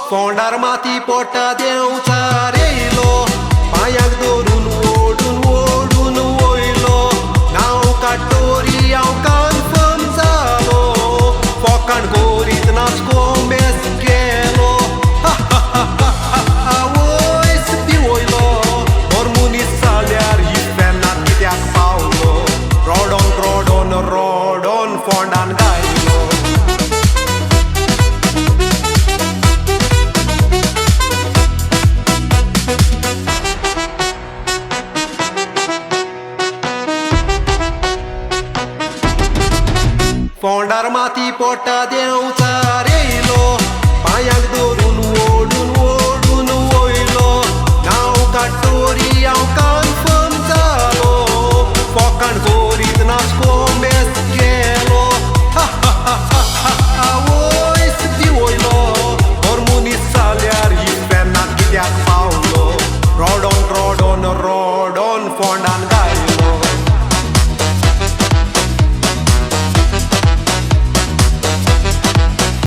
फोंडार माती पोटा देवचा रेलो पांयाक धरून ओडून ओडून वयलो नांव काडटोरी हांव कन्फर्म जालो फोकाण गोरीत नाचको मेस गेलो वयस पिवयलो मोर मुनीस जाल्यार ही फेन्नात कित्याक पावलो रॉडॉन रॉडॉन रॉडॉन फोंडान गायलो फोंडार माती पोटा देवचा रेलो पांयाक धरून ओडून ओडून वयलो नांव काडटोरी हांव कन्फर्म जालो फोकाण गोरीत नाचको मेस गेलो